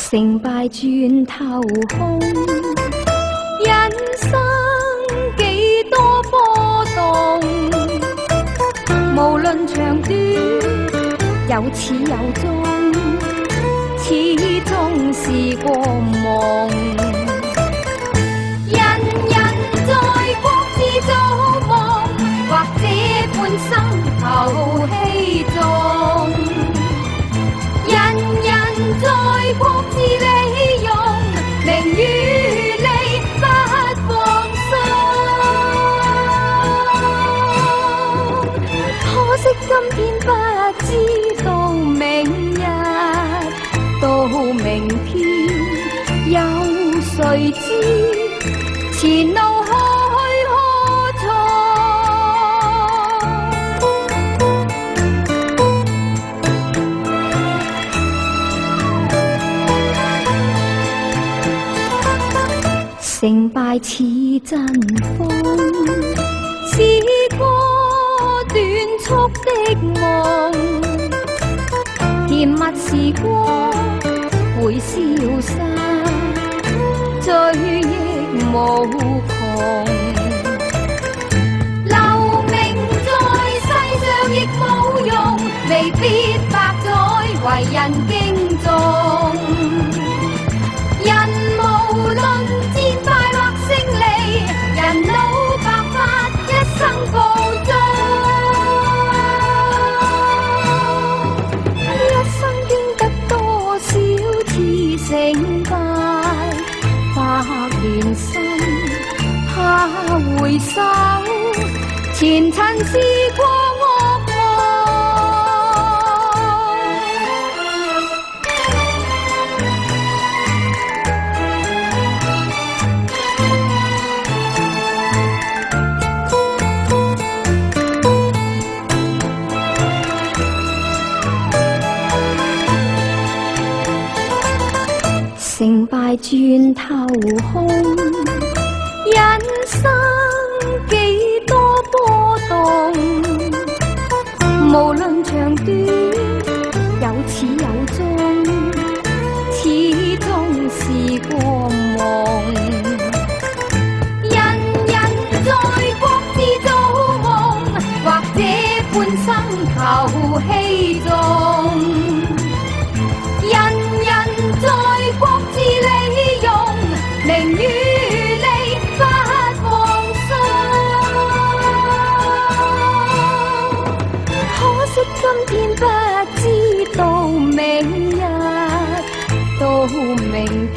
成敗轉頭空，人生幾多波動，無論長短，有始有終，始終是個夢。人人在國自造夢，或者半生求稀鬆。人人在國自利用，名與利不放鬆。可惜今天不知道明日，到明天有誰知前路何去何從？成敗似陣風，是個短促的夢，甜蜜時光會消失，追憶無窮。留名在世上亦冇用，未必百載為人敬重。人無論戰敗或勝利，人老白髮一生告終。一生經得多少次成敗，百年身怕回首，前塵是過惡夢。成敗轉頭空，人生幾多波動，無論長短，有始有終，始終是個夢。人人在國自造夢，或者半生求稀鬆。人人在國自利用，名與利不放鬆。可惜今天不知道明日，到明天